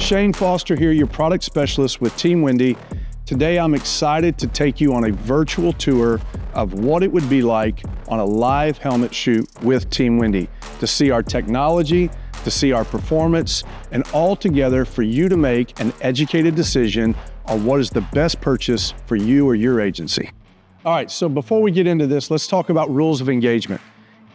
Shane Foster here, your product specialist with Team Wendy. Today, I'm excited to take you on a virtual tour of what it would be like on a live helmet shoot with Team Wendy, to see our technology, to see our performance, and all together for you to make an educated decision on what is the best purchase for you or your agency. All right, so before we get into this, let's talk about rules of engagement.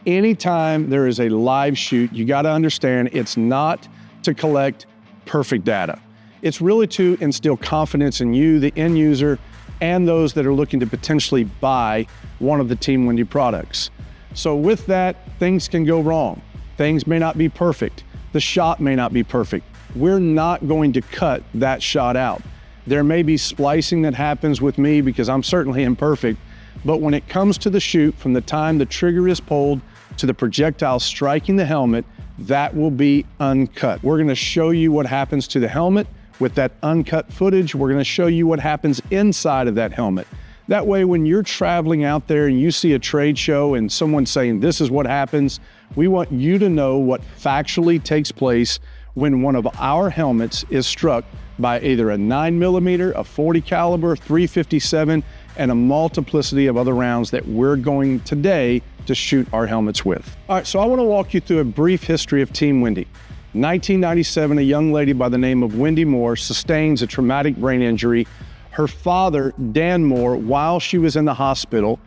Anytime there is a live shoot, you gotta understand it's not to collect perfect data. It's really to instill confidence in you, the end user, and those that are looking to potentially buy one of the Team Wendy products. So with that, things can go wrong. Things may not be perfect. The shot may not be perfect. We're not going to cut that shot out. There may be splicing that happens with me because I'm certainly imperfect, but when it comes to the shoot, from the time the trigger is pulled to the projectile striking the helmet, that will be uncut. We're gonna show you what happens to the helmet with that uncut footage. We're gonna show you what happens inside of that helmet. That way, when you're traveling out there and you see a trade show and someone's saying, this is what happens, we want you to know what factually takes place when one of our helmets is struck by either a 9mm, a 40 caliber, 357, and a multiplicity of other rounds that we're going today to shoot our helmets with. All right, so I want to walk you through a brief history of Team Wendy. 1997, a young lady by the name of Wendy Moore sustains a traumatic brain injury. Her father, Dan Moore, while she was in the hospital,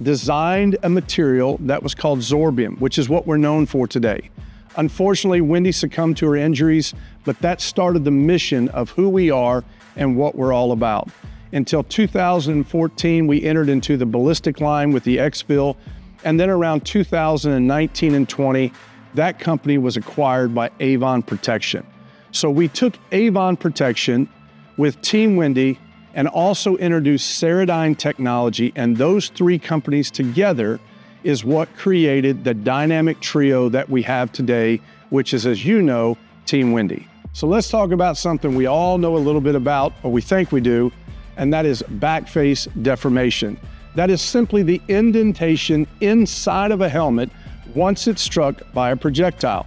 designed a material that was called Zorbium, which is what we're known for today. Unfortunately, Wendy succumbed to her injuries, but that started the mission of who we are and what we're all about. Until 2014, we entered into the ballistic line with the EXFIL, and then around 2019 and 20, that company was acquired by Avon Protection. So we took Avon Protection with Team Wendy and also introduced Ceradyne technology, and those three companies together is what created the dynamic trio that we have today, which is, as you know, Team Wendy. So let's talk about something we all know a little bit about, or we think we do, and that is back face deformation. That is simply the indentation inside of a helmet once it's struck by a projectile.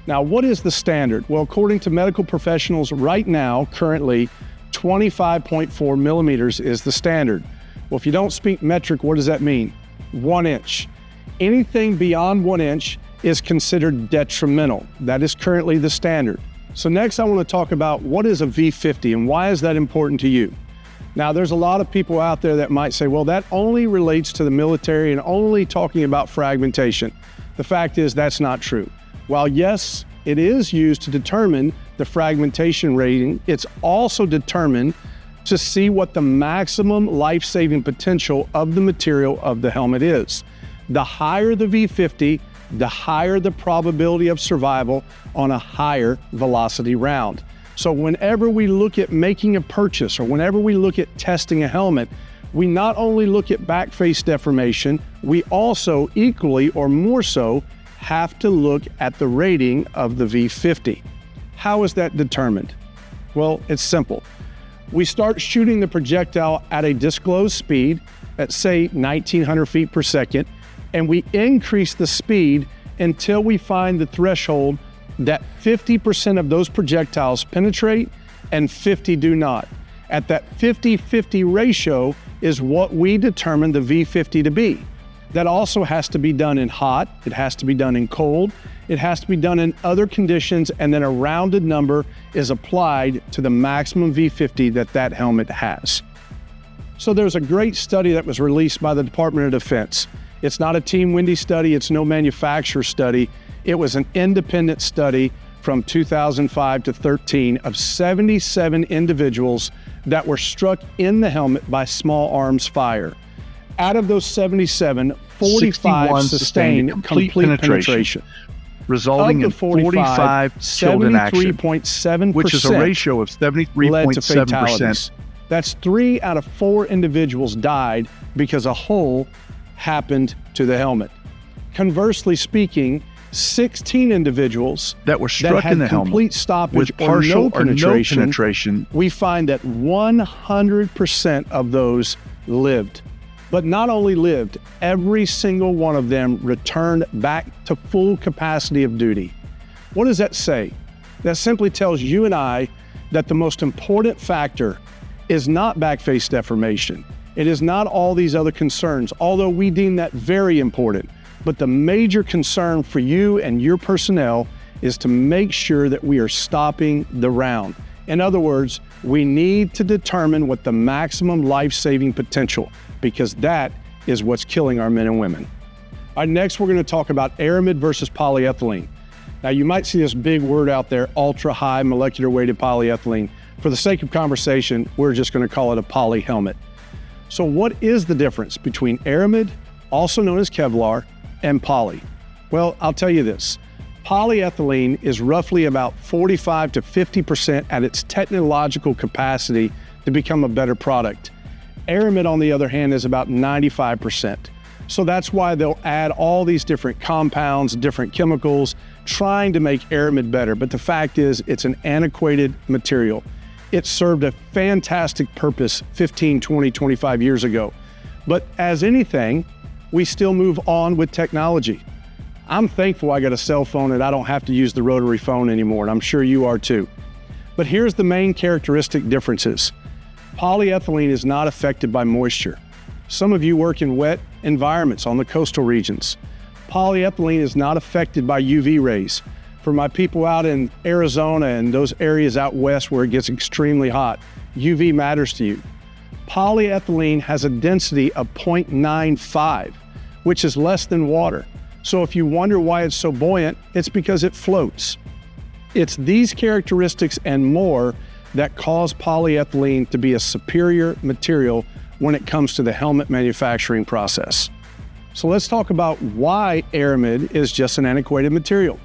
Now, what is the standard? Well, according to medical professionals right now, currently, 25.4 millimeters is the standard. Well, if you don't speak metric, what does that mean? 1 inch. Anything beyond 1 inch is considered detrimental. That is currently the standard. So next I want to talk about what is a V50 and why is that important to you? Now, there's a lot of people out there that might say, well, that only relates to the military and only talking about fragmentation. The fact is that's not true. While yes, it is used to determine the fragmentation rating, it's also determined to see what the maximum life-saving potential of the material of the helmet is. The higher the V50, the higher the probability of survival on a higher velocity round. So whenever we look at making a purchase or whenever we look at testing a helmet, we not only look at back face deformation, we also equally or more so have to look at the rating of the V50. How is that determined? Well, it's simple. We start shooting the projectile at a disclosed speed at, say, 1900 feet per second, and we increase the speed until we find the threshold that 50% of those projectiles penetrate and 50 do not. At that 50-50 ratio is what we determine the V50 to be. That also has to be done in hot, it has to be done in cold, it has to be done in other conditions, and then a rounded number is applied to the maximum V50 that that helmet has. So there's a great study that was released by the Department of Defense. It's not a Team Wendy study, it's no manufacturer study. It was an independent study from 2005 to 13 of 77 individuals that were struck in the helmet by small arms fire. Out of those 77, 45 sustained complete penetration. Resulting in 45 killed in action, 73.7%, which is a ratio of 73.7%. That's 3 out of 4 individuals died because a hole happened to the helmet. Conversely speaking, 16 individuals that were struck in the helmet complete stoppage with partial or no penetration, we find that 100% of those lived. But not only lived, every single one of them returned back to full capacity of duty. What does that say? That simply tells you and I that the most important factor is not back face deformation. It is not all these other concerns, although we deem that very important. But the major concern for you and your personnel is to make sure that we are stopping the round. In other words, we need to determine what the maximum life-saving potential, because that is what's killing our men and women. All right, next we're going to talk about aramid versus polyethylene. Now you might see this big word out there, ultra high molecular weighted polyethylene. For the sake of conversation, we're just going to call it a poly helmet. So what is the difference between aramid, also known as Kevlar, and poly? Well, I'll tell you this. Polyethylene is roughly about 45 to 50% at its technological capacity to become a better product. Aramid, on the other hand, is about 95%. So that's why they'll add all these different compounds, different chemicals, trying to make aramid better. But the fact is, it's an antiquated material. It served a fantastic purpose 15, 20, 25 years ago. But as anything, we still move on with technology. I'm thankful I got a cell phone and I don't have to use the rotary phone anymore, and I'm sure you are too. But here's the main characteristic differences. Polyethylene is not affected by moisture. Some of you work in wet environments on the coastal regions. Polyethylene is not affected by UV rays. For my people out in Arizona and those areas out west where it gets extremely hot, UV matters to you. Polyethylene has a density of 0.95, which is less than water. So if you wonder why it's so buoyant, it's because it floats. It's these characteristics and more that cause polyethylene to be a superior material when it comes to the helmet manufacturing process. So let's talk about why aramid is just an antiquated material.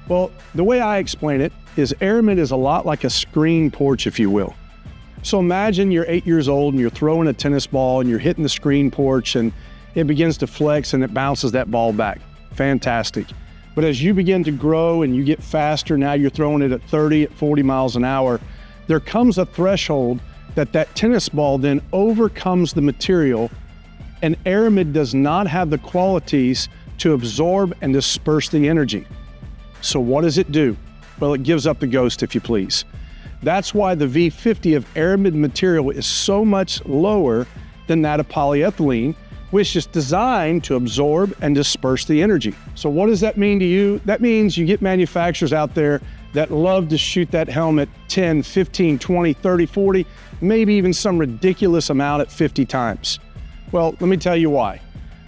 Well, the way I explain it is aramid is a lot like a screen porch, if you will. So imagine you're 8 years old and you're throwing a tennis ball and you're hitting the screen porch and it begins to flex and it bounces that ball back. Fantastic. But as you begin to grow and you get faster, now you're throwing it at 30, at 40 miles an hour, there comes a threshold that tennis ball then overcomes the material, and aramid does not have the qualities to absorb and disperse the energy. So what does it do? Well, it gives up the ghost, if you please. That's why the V50 of aramid material is so much lower than that of polyethylene, which is designed to absorb and disperse the energy. So what does that mean to you? That means you get manufacturers out there that love to shoot that helmet 10, 15, 20, 30, 40, maybe even some ridiculous amount at 50 times. Well, let me tell you why.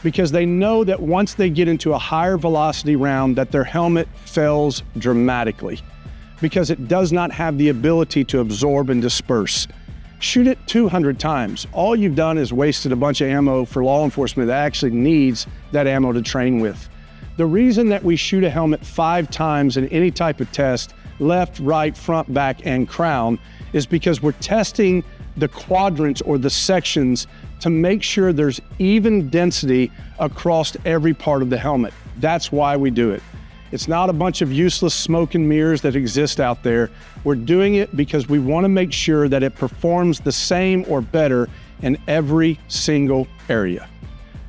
Because they know that once they get into a higher velocity round, that their helmet fails dramatically, because it does not have the ability to absorb and disperse. Shoot it 200 times. All you've done is wasted a bunch of ammo for law enforcement that actually needs that ammo to train with. The reason that we shoot a helmet 5 times in any type of test, left, right, front, back, and crown, is because we're testing the quadrants or the sections to make sure there's even density across every part of the helmet. That's why we do it. It's not a bunch of useless smoke and mirrors that exist out there. We're doing it because we want to make sure that it performs the same or better in every single area.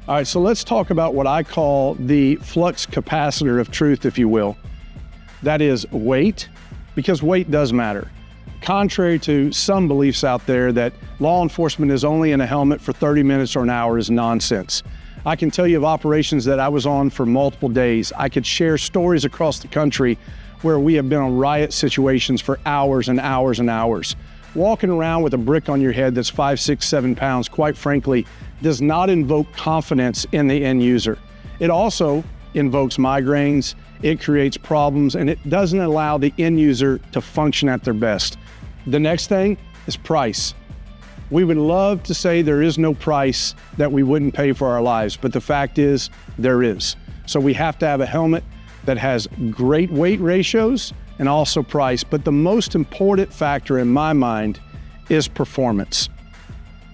All right, so let's talk about what I call the flux capacitor of truth, if you will. That is weight, because weight does matter. Contrary to some beliefs out there that law enforcement is only in a helmet for 30 minutes or an hour is nonsense. I can tell you of operations that I was on for multiple days. I could share stories across the country where we have been on riot situations for hours and hours and hours. Walking around with a brick on your head that's 5, 6, 7 pounds, quite frankly, does not invoke confidence in the end user. It also invokes migraines, it creates problems, and it doesn't allow the end user to function at their best. The next thing is price. We would love to say there is no price that we wouldn't pay for our lives, but the fact is there is. So we have to have a helmet that has great weight ratios and also price, but the most important factor in my mind is performance.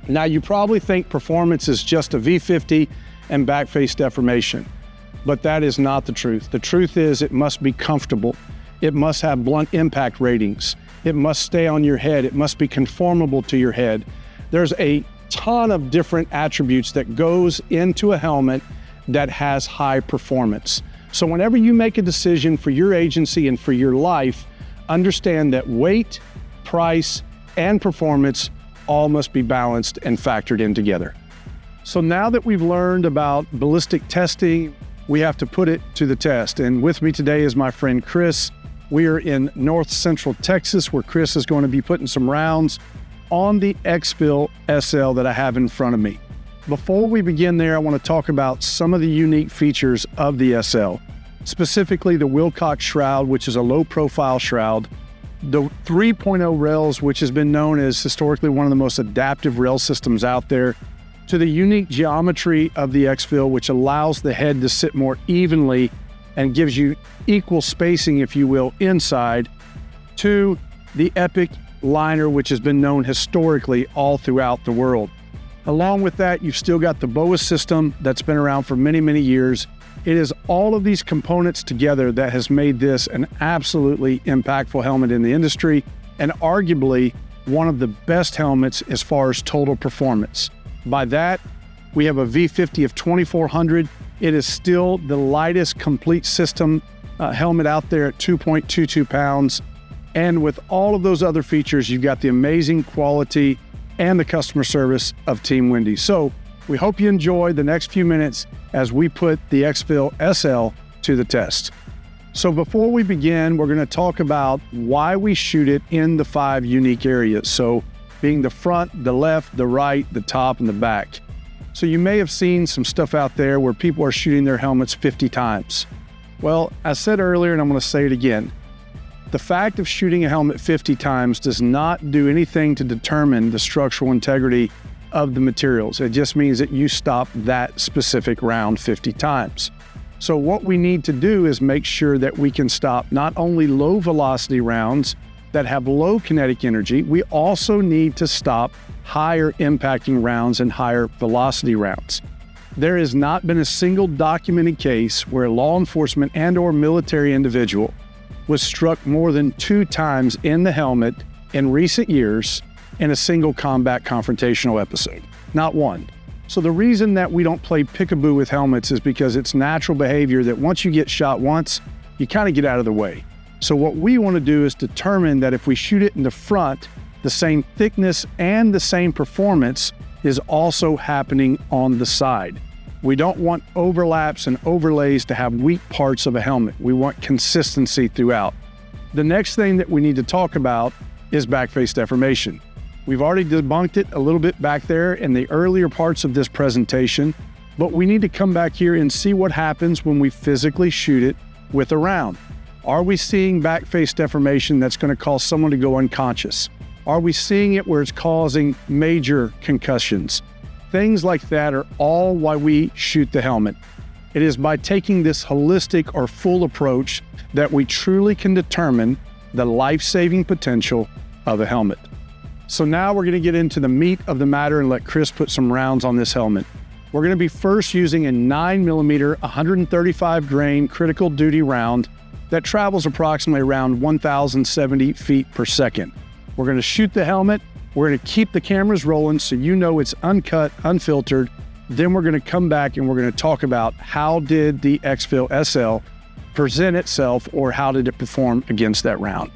Now you probably think performance is just a V50 and back face deformation, but that is not the truth. The truth is it must be comfortable. It must have blunt impact ratings. It must stay on your head. It must be conformable to your head. There's a ton of different attributes that goes into a helmet that has high performance. So whenever you make a decision for your agency and for your life, understand that weight, price, and performance all must be balanced and factored in together. So now that we've learned about ballistic testing, we have to put it to the test. And with me today is my friend Chris. We are in North Central Texas, where Chris is going to be putting some rounds on the EXFIL SL that I have in front of me. Before we begin there, I want to talk about some of the unique features of the SL, specifically the Wilcox shroud, which is a low-profile shroud, the 3.0 rails, which has been known as historically one of the most adaptive rail systems out there, to the unique geometry of the EXFIL, which allows the head to sit more evenly and gives you equal spacing, if you will, inside, to the Epic liner, which has been known historically all throughout the world. Along with that, you've still got the BOA system that's been around for many, many years. It is all of these components together that has made this an absolutely impactful helmet in the industry, and arguably one of the best helmets as far as total performance. By that, we have a V50 of 2400. It is still the lightest complete system helmet out there at 2.22 pounds. And with all of those other features, you've got the amazing quality and the customer service of Team Wendy. So we hope you enjoy the next few minutes as we put the EXFIL SL to the test. So before we begin, we're going to talk about why we shoot it in the 5 unique areas. So being the front, the left, the right, the top, and the back. So you may have seen some stuff out there where people are shooting their helmets 50 times. Well, I said earlier, and I'm going to say it again, the fact of shooting a helmet 50 times does not do anything to determine the structural integrity of the materials. It just means that you stop that specific round 50 times. So what we need to do is make sure that we can stop not only low velocity rounds that have low kinetic energy, we also need to stop higher impacting rounds and higher velocity rounds. There has not been a single documented case where a law enforcement and/or military individual was struck more than 2 times in the helmet in recent years in a single combat confrontational episode. Not one. So the reason that we don't play peekaboo with helmets is because it's natural behavior that once you get shot once, you kind of get out of the way. So what we want to do is determine that if we shoot it in the front, the same thickness and the same performance is also happening on the side. We don't want overlaps and overlays to have weak parts of a helmet. We want consistency throughout. The next thing that we need to talk about is backface deformation. We've already debunked it a little bit back there in the earlier parts of this presentation, but we need to come back here and see what happens when we physically shoot it with a round. Are we seeing backface deformation that's going to cause someone to go unconscious? Are we seeing it where it's causing major concussions? Things like that are all why we shoot the helmet. It is by taking this holistic or full approach that we truly can determine the life-saving potential of a helmet. So now we're going to get into the meat of the matter and let Chris put some rounds on this helmet. We're going to be first using a 9mm 135 grain critical duty round that travels approximately around 1,070 feet per second. We're going to shoot the helmet. We're going to keep the cameras rolling so you know it's uncut, unfiltered. Then we're going to come back and we're going to talk about how did the EXFIL SL present itself, or how did it perform against that round.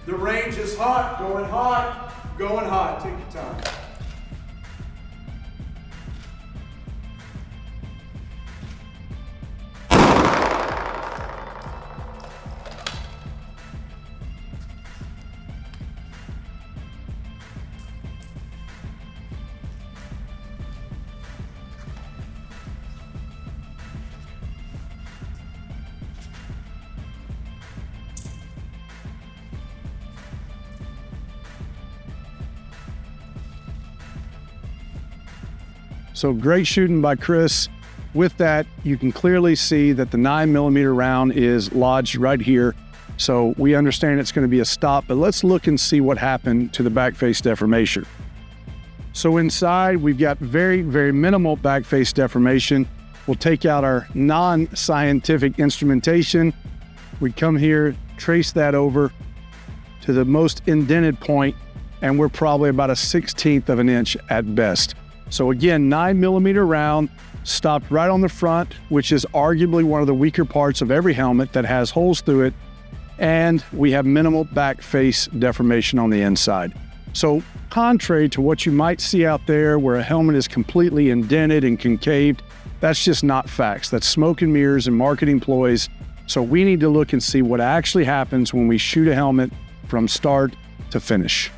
The range is hot, going hot, going hot. Take your time. So great shooting by Chris. With that, you can clearly see that the 9mm round is lodged right here. So we understand it's going to be a stop, but let's look and see what happened to the backface deformation. So inside, we've got very, very minimal backface deformation. We'll take out our non-scientific instrumentation. We come here, trace that over to the most indented point, and we're probably about a 1/16 of an inch at best. So again, 9mm round, stopped right on the front, which is arguably one of the weaker parts of every helmet that has holes through it. and we have minimal back face deformation on the inside. So contrary to what you might see out there where a helmet is completely indented and concaved, that's just not facts. That's smoke and mirrors and marketing ploys. So we need to look and see what actually happens when we shoot a helmet from start to finish.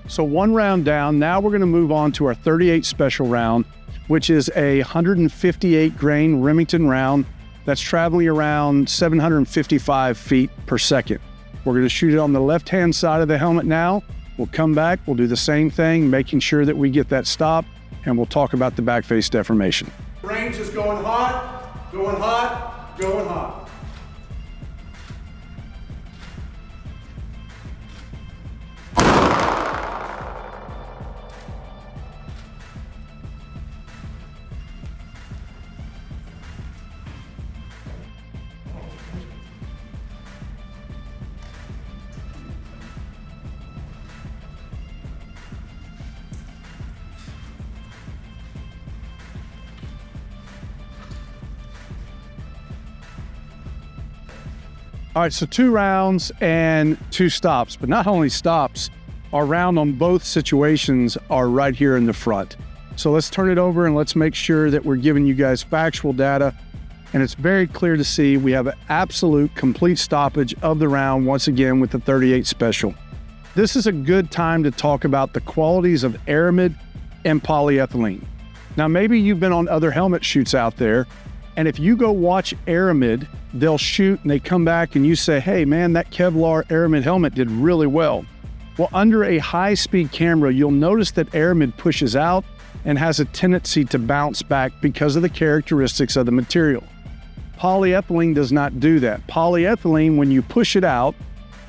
So one round down, now we're gonna move on to our 38 special round, which is a 158 grain Remington round that's traveling around 755 feet per second. We're gonna shoot it on the left-hand side of the helmet now. We'll come back, we'll do the same thing, making sure that we get that stop, and we'll talk about the back face deformation. Range is going hot, going hot, going hot. All right, so 2 rounds and 2 stops, but not only stops, our round on both situations are right here in the front. So let's turn it over and let's make sure that we're giving you guys factual data. And it's very clear to see we have an absolute complete stoppage of the round once again with the 38 special. This is a good time to talk about the qualities of aramid and polyethylene. Now, maybe you've been on other helmet shoots out there, and if you go watch aramid, they'll shoot and they come back and you say, hey man, that Kevlar aramid helmet did really well. Well, under a high-speed camera, you'll notice that aramid pushes out and has a tendency to bounce back because of the characteristics of the material. Polyethylene does not do that. Polyethylene, when you push it out,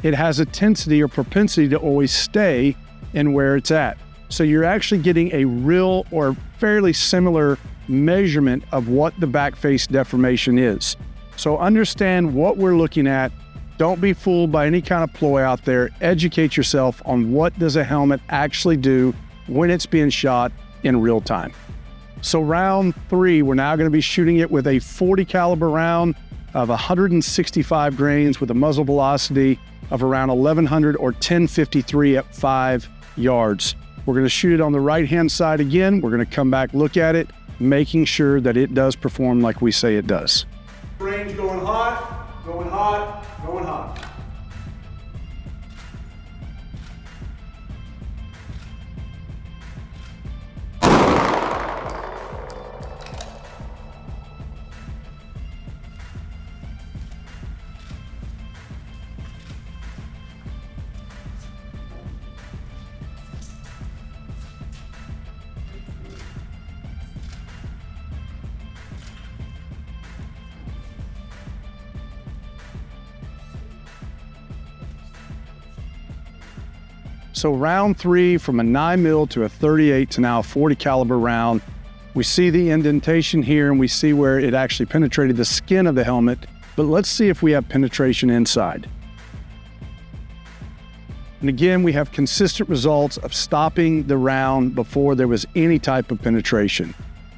it has a tendency or propensity to always stay in where it's at. So you're actually getting a real or fairly similar measurement of what the back face deformation is. So understand what we're looking at. Don't be fooled by any kind of ploy out there. Educate yourself on what does a helmet actually do when it's being shot in real time. So round 3, we're now going to be shooting it with a 40 caliber round of 165 grains with a muzzle velocity of around 1100 or 1053 at 5 yards. We're going to shoot it on the right-hand side again. We're going to come back, look at it, making sure that it does perform like we say it does. Range going hot, going hot, going hot. So round 3, from a 9mm to a 38 to now a 40 caliber round, we see the indentation here and we see where it actually penetrated the skin of the helmet, but let's see if we have penetration inside. And again, we have consistent results of stopping the round before there was any type of penetration.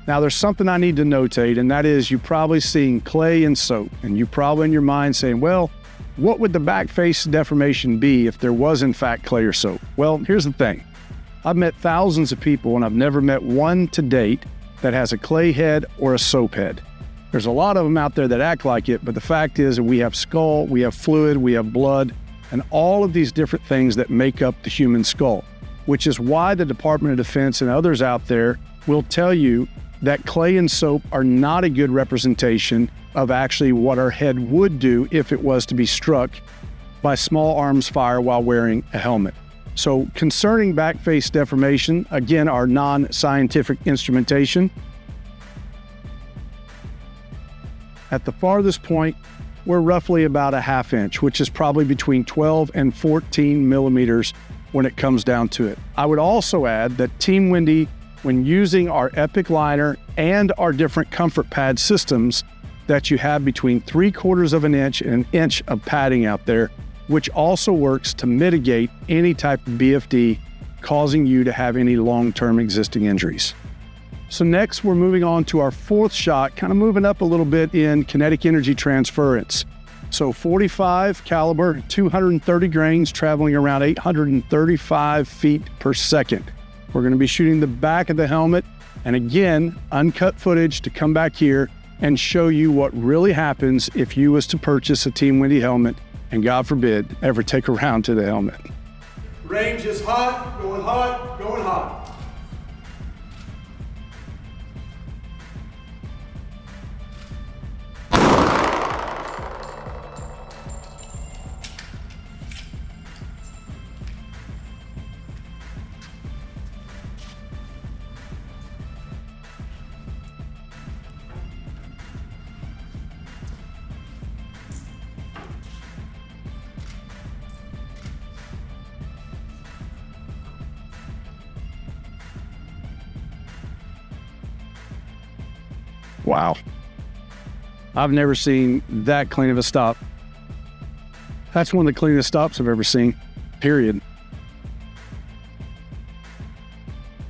Now there's something I need to notate, and that is you've probably seen clay and soap, and you probably in your mind saying, well, what would the back face deformation be if there was in fact clay or soap? Well, here's the thing. I've met thousands of people and I've never met one to date that has a clay head or a soap head. There's a lot of them out there that act like it, but the fact is that we have skull, we have fluid, we have blood, and all of these different things that make up the human skull, which is why the Department of Defense and others out there will tell you that clay and soap are not a good representation of actually what our head would do if it was to be struck by small arms fire while wearing a helmet. So concerning back face deformation, again, our non-scientific instrumentation, at the farthest point, we're roughly about a 1/2 inch, which is probably between 12 and 14 millimeters when it comes down to it. I would also add that Team Wendy, when using our Epic liner and our different comfort pad systems, that you have between 3/4 of an inch and an inch of padding out there, which also works to mitigate any type of BFD causing you to have any long-term existing injuries. So next, we're moving on to our 4th shot, kind of moving up a little bit in kinetic energy transference. So 45 caliber, 230 grains, traveling around 835 feet per second. We're going to be shooting the back of the helmet, and again, uncut footage to come back here and show you what really happens if you was to purchase a Team Wendy helmet and, God forbid, ever take a round to the helmet. Range is hot, going hot, going hot. Wow. I've never seen that clean of a stop. That's one of the cleanest stops I've ever seen, period.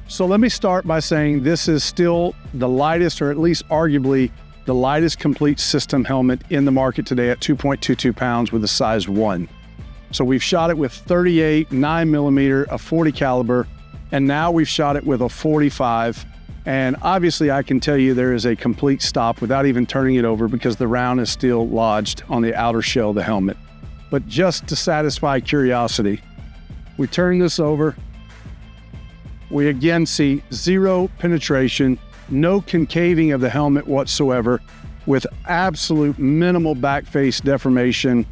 So let me start by saying this is still the lightest, or at least arguably the lightest complete system helmet in the market today at 2.22 pounds with a size 1. So we've shot it with 38, 9mm, a 40 caliber, and now we've shot it with a 45. And obviously I can tell you there is a complete stop without even turning it over because the round is still lodged on the outer shell of the helmet. But just to satisfy curiosity, we turn this over. We again see zero penetration, no concaving of the helmet whatsoever, with absolute minimal back face deformation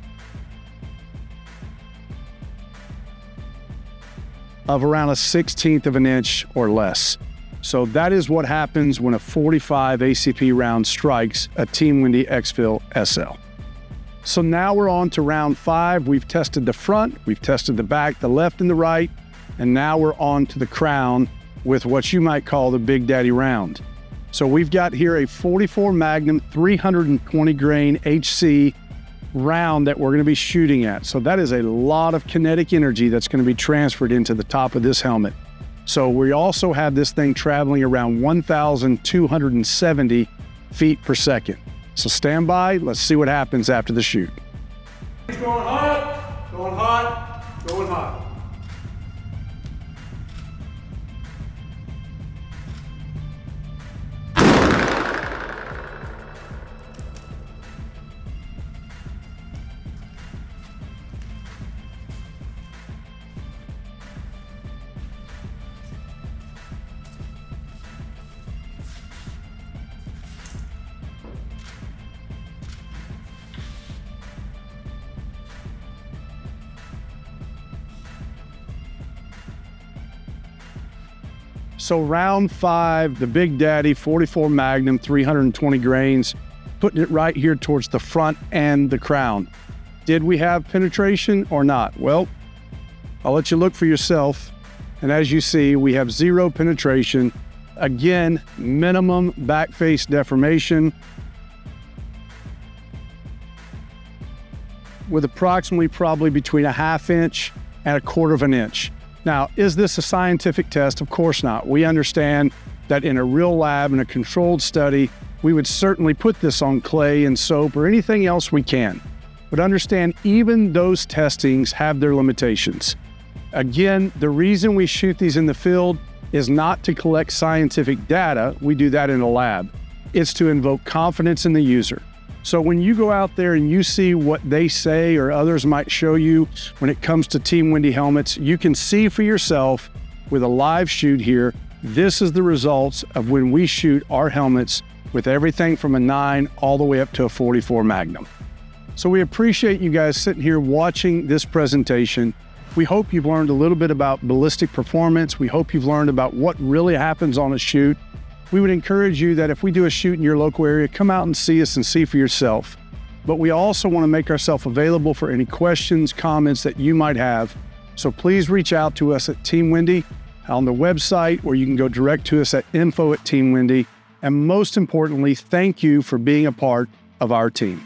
of around a 1/16 of an inch or less. So that is what happens when a 45 ACP round strikes a Team Wendy EXFIL SL. So now we're on to round 5. We've tested the front, we've tested the back, the left and the right, and now we're on to the crown with what you might call the Big Daddy round. So we've got here a 44 Magnum 320 grain HC round that we're going to be shooting at. So that is a lot of kinetic energy that's going to be transferred into the top of this helmet. So we also have this thing traveling around 1,270 feet per second. So stand by, let's see what happens after the shoot. It's going hot, going hot, going hot. So round 5, the Big Daddy 44 Magnum, 320 grains, putting it right here towards the front and the crown. Did we have penetration or not? Well, I'll let you look for yourself. And as you see, we have zero penetration. Again, minimum back face deformation with approximately probably between a 1/2 inch and a 1/4 of an inch. Now, is this a scientific test? Of course not. We understand that in a real lab, in a controlled study, we would certainly put this on clay and soap or anything else we can. But understand, even those testings have their limitations. Again, the reason we shoot these in the field is not to collect scientific data. We do that in a lab. It's to invoke confidence in the user. So when you go out there and you see what they say or others might show you when it comes to Team Wendy helmets, you can see for yourself with a live shoot here, this is the results of when we shoot our helmets with everything from a 9 all the way up to a 44 Magnum. So we appreciate you guys sitting here watching this presentation. We hope you've learned a little bit about ballistic performance. We hope you've learned about what really happens on a shoot. We would encourage you that if we do a shoot in your local area, come out and see us and see for yourself. But we also want to make ourselves available for any questions, comments that you might have. So please reach out to us at Team Wendy on the website, or you can go direct to us at info@Team Wendy. And most importantly, thank you for being a part of our team.